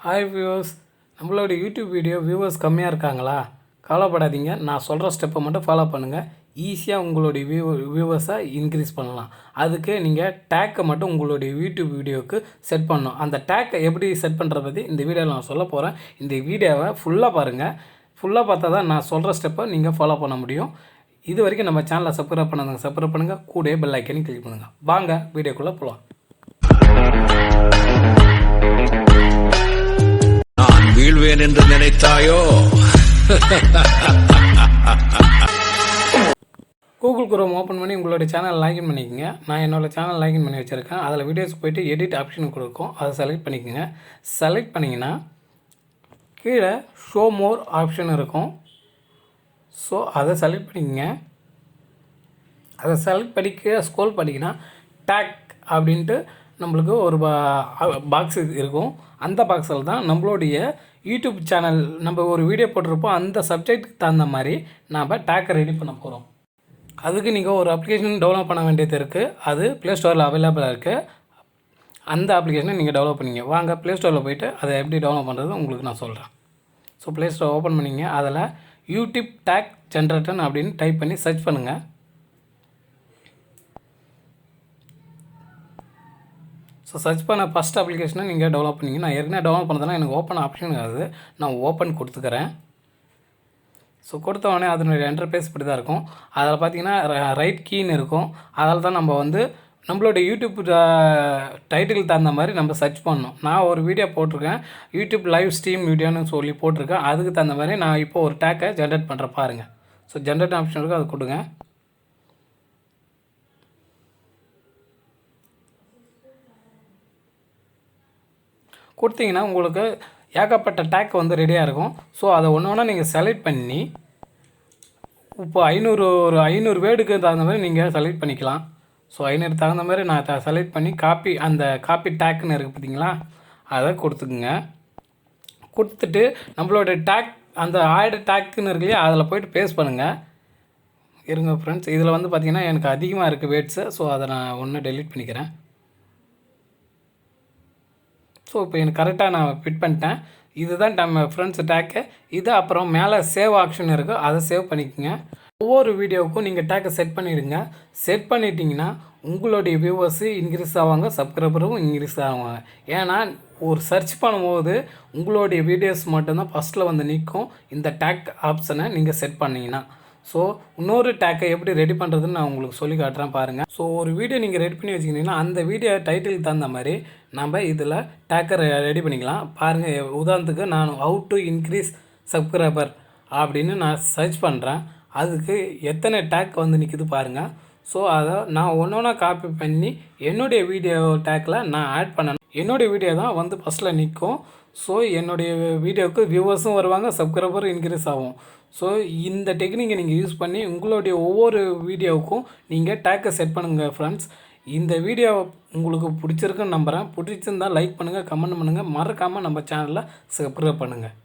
Hi viewers, நம்மளோட YouTube video viewers கம்மியாக இருக்காங்களா? கவலைப்படாதீங்க. நான் சொல்கிற ஸ்டெப்பை மட்டும் ஃபாலோ பண்ணுங்கள். ஈஸியாக உங்களுடைய வியூவர்ஸை இன்க்ரீஸ் பண்ணலாம். அதுக்கு நீங்கள் டேக்கை மட்டும் உங்களுடைய யூடியூப் வீடியோவுக்கு செட் பண்ணணும். அந்த டேக்கை எப்படி செட் பண்ணுறத பற்றி இந்த வீடியோவில் நான் சொல்ல போகிறேன். இந்த வீடியோவை ஃபுல்லாக பாருங்கள். ஃபுல்லாக பார்த்தா தான் நான் சொல்கிற ஸ்டெப்பை நீங்கள் ஃபாலோ பண்ண முடியும். இது வரைக்கும் நம்ம சேனலை சப்ஸ்கிரைப் பண்ணுங்கள். கூடவே பெல் ஐக்கனையும் கிளிக் பண்ணுங்கள். வாங்க வீடியோக்குள்ளே போகலாம். வீழ்வேன் என்று நினைத்தாயோ? கூகுள் குரோம் ஓப்பன் பண்ணி உங்களோட சேனல் லாகின் பண்ணிக்கோங்க. நான் என்னோடய சேனல் லாகின் பண்ணி வச்சுருக்கேன். அதில் வீடியோஸ் போய்ட்டு எடிட் ஆப்ஷன் கொடுக்கும். அதை செலக்ட் பண்ணிக்கோங்க. செலக்ட் பண்ணிங்கன்னா கீழே ஷோ மோர் ஆப்ஷன் இருக்கும். ஸோ அதை செலக்ட் பண்ணிக்கோங்க. அதை செலக்ட் பண்ணி கீழே ஸ்க்ரோல் பண்ணிங்கன்னா டேக் அப்படின்ட்டு நம்மளுக்கு ஒரு பாக்ஸ் இருக்கும். அந்த பாக்ஸில் தான் நம்மளுடைய யூடியூப் சேனல் நம்ம ஒரு வீடியோ போட்டிருப்போம். அந்த சப்ஜெக்ட்டுக்கு தகுந்த மாதிரி நாம் டேக்கை ரெடி பண்ண போகிறோம். அதுக்கு நீங்கள் ஒரு அப்ளிகேஷன் டவுன்லோட் பண்ண வேண்டியது இருக்குது. அது ப்ளே ஸ்டோரில் அவைலபிளாக இருக்குது. அந்த அப்ளிகேஷனை நீங்கள் டெவலப் பண்ணிங்க. வாங்க ப்ளே ஸ்டோரில் போய்ட்டு அதை எப்படி டவுன்லோட் பண்ணுறது உங்களுக்கு நான் சொல்கிறேன். ஸோ ப்ளே ஸ்டோர் ஓப்பன் பண்ணிங்க. அதில் யூடியூப் டேக் ஜென்ரேட்டர் அப்படின்னு டைப் பண்ணி சர்ச் பண்ணுங்கள். ஸோ சர்ச் பண்ண ஃபஸ்ட் அப்ளிகேஷனை நீங்கள் டெவலப் பண்ணிங்க. நான் ஏற்கனவே டெவலப் பண்ணதெல்லாம் எனக்கு ஓப்பன் ஆப்ஷன் ஆகுது. நான் ஓப்பன் கொடுத்துக்கிறேன். ஸோ கொடுத்தவொடனே அதனுடைய இன்டர்ஃபேஸ் இப்படி தான் இருக்கும். அதில் பார்த்தீங்கன்னா ரைட் கீன்னு இருக்கும். அதில் தான் நம்ம நம்மளோட யூடியூப் டைட்டிலுக்கு தகுந்த மாதிரி நம்ம சர்ச் பண்ணணும். நான் ஒரு வீடியோ போட்டிருக்கேன். யூடியூப் லைவ் ஸ்ட்ரீம் வீடியோன்னு சொல்லி போட்டிருக்கேன். அதுக்கு தகுந்த மாதிரி நான் இப்போ ஒரு டேக்கை ஜென்ரேட் பண்ணுறேன் பாருங்கள். ஸோ ஜென்ரேட் ஆப்ஷன் இருக்குது, அது கொடுங்க. கொடுத்தீங்கன்னா உங்களுக்கு ஏகப்பட்ட டேக் ரெடியாக இருக்கும். ஸோ அதை ஒன்று ஒன்றா நீங்கள் செலக்ட் பண்ணி இப்போ 500 வேர்டுக்கு தகுந்த மாதிரி நீங்கள் செலக்ட் பண்ணிக்கலாம். ஸோ 500 தகுந்த மாதிரி நான் செலக்ட் பண்ணி அந்த காப்பி டேக்குன்னு இருக்குது பார்த்தீங்களா, அதை கொடுத்துக்குங்க. கொடுத்துட்டு நம்மளோட டேக் அந்த ஆட் டேக்குன்னு இருக்கு இல்லையா, அதில் போய்ட்டு பேஸ்ட் பண்ணுங்கள். இருங்க ஃப்ரெண்ட்ஸ், இதில் பார்த்திங்கன்னா எனக்கு அதிகமாக இருக்குது வேர்ட்ஸு. ஸோ அதை நான் ஒன்று டெலீட் பண்ணிக்கிறேன். ஸோ இப்போ எனக்கு கரெக்டாக நான் ஃபிட் பண்ணிட்டேன். இதுதான் நம்ம ஃப்ரெண்ட்ஸ் டேக்கு. இது அப்புறம் மேலே சேவ் ஆப்ஷன் இருக்குது, அதை சேவ் பண்ணிக்கோங்க. ஒவ்வொரு வீடியோவுக்கும் நீங்கள் டேக்கை செட் பண்ணிவிடுங்க. செட் பண்ணிட்டீங்கன்னா உங்களுடைய வியூவர்ஸு இன்க்ரீஸ் ஆவாங்க, சப்ஸ்கிரைபரும் இன்க்ரீஸ் ஆவாங்க. ஏன்னா ஒரு சர்ச் பண்ணும்போது உங்களுடைய வீடியோஸ் மட்டும்தான் ஃபஸ்ட்டில் நிற்கும் இந்த டேக் ஆப்ஷனை நீங்கள் செட் பண்ணிங்கன்னா. ஸோ இன்னொரு டேக்கை எப்படி ரெடி பண்ணுறதுன்னு நான் உங்களுக்கு சொல்லி காட்டுறேன் பாருங்கள். ஸோ ஒரு வீடியோ நீங்கள் ரெடி பண்ணி வச்சுக்கிட்டிங்கன்னா அந்த வீடியோ டைட்டிலுக்கு தகுந்த மாதிரி நம்ம இதில் டேக்கை ரெடி பண்ணிக்கலாம். பாருங்கள், உதாரணத்துக்கு நான் ஹவு டு இன்க்ரீஸ் சப்ஸ்கிரைபர் அப்படின்னு நான் சர்ச் பண்ணுறேன். அதுக்கு எத்தனை டேக் நிற்குது பாருங்கள். ஸோ அதை நான் ஒன்றா காப்பி பண்ணி என்னுடைய வீடியோ டேக்கில் நான் ஆட் பண்ணணும். என்னுடைய வீடியோ தான் ஃபஸ்ட்டில் நிற்கும். ஸோ என்னுடைய வீடியோவுக்கு வியூவர்ஸும் வருவாங்க, சப்ஸ்கிரைபரும் இன்க்ரீஸ் ஆகும். ஸோ இந்த டெக்னிக்கை நீங்கள் யூஸ் பண்ணி உங்களுடைய ஒவ்வொரு வீடியோவுக்கும் நீங்கள் டேக்கை செட் பண்ணுங்கள் ஃப்ரெண்ட்ஸ். இந்த வீடியோ உங்களுக்கு பிடிச்சிருக்குன்னு நம்புகிறேன். பிடிச்சிருந்தால் லைக் பண்ணுங்கள், கமெண்ட் பண்ணுங்கள். மறக்காமல் நம்ம சேனலில் சப்ஸ்கிரைப் பண்ணுங்கள்.